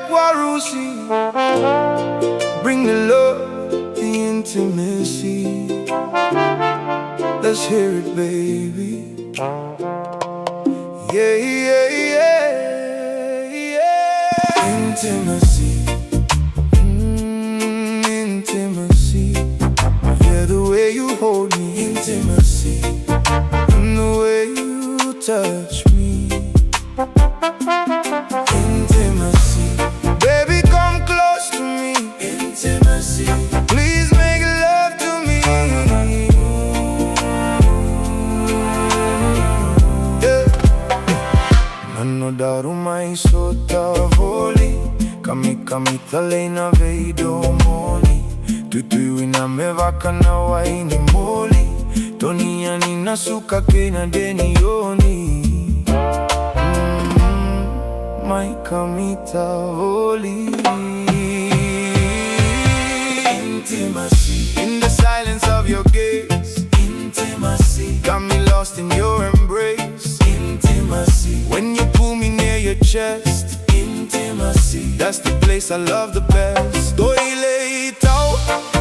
Doc Warusi. Bring the love, the intimacy. Let's hear it, baby. Yeah, yeah, yeah, yeah. Intimacy, intimacy. Yeah, the way you hold me. Intimacy, and the way you touch me. Intimacy, baby, come close to me. Intimacy, please make love to me. Yeah. Nano daru mai sota voli. Kami tale na veido moli. Tutui na mevaka na waini moli. Tonia ni nasuka kena deni yoni. My kamita holy. Intimacy, in the silence of your gaze. Intimacy, got me lost in your embrace. Intimacy, when you pull me near your chest. Intimacy, that's the place I love the best. Toile itao,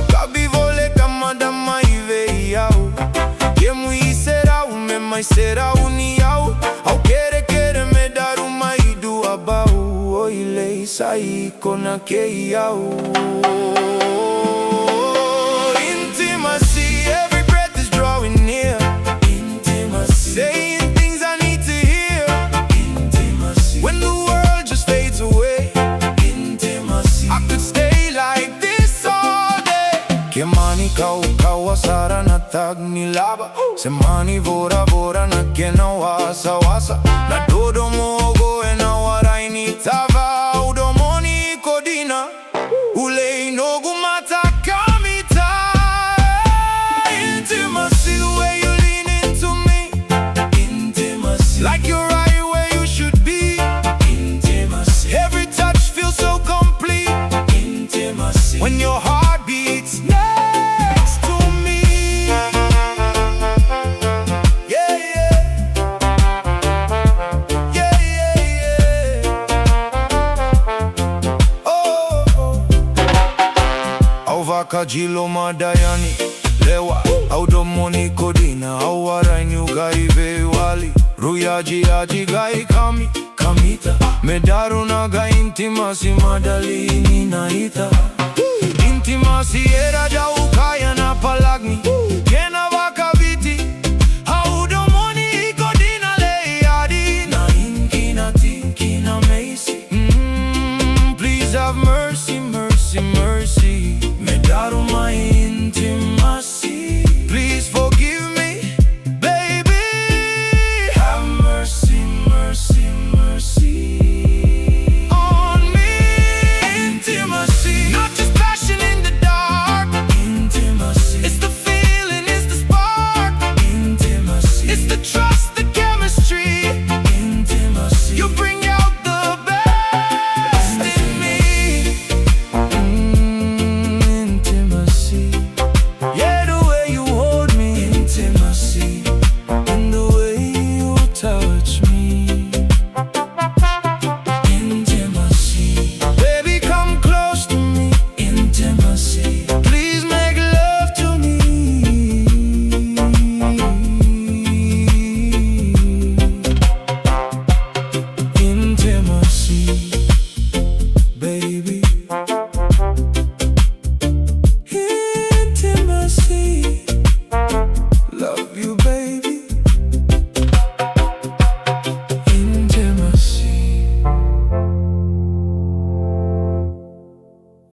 kabi vole kamada maive yao. Kemui serau me mai serau ni yao. Au kere me daru mai du abau. Oile sai kona ke yao. Intimacy, every breath is drawing near. Intimacy, saying things I need to hear. Intimacy, when the world just fades away. Intimacy, I could stay like this all day. Kemani kau sara na tagni laba. Semani vora na kena wasa wasa. Na dodo mogo e na waraini tava. Udomoni kodina ule inogu mata kamita. Intimacy, the way you lean into me. Intimacy, like you're right where you should be. Intimacy, every touch feels so complete. Intimacy, when your heart beats next to me. Yeah, yeah. Yeah, yeah, yeah. Oh, oh. Auvaka jilo madayani lewa. Audomoni kodina awarai nyugai vewali. Ruyaji aji gai kamita. Medaru na ga intimasi madalini naita. Intimasi era jau kaya na palag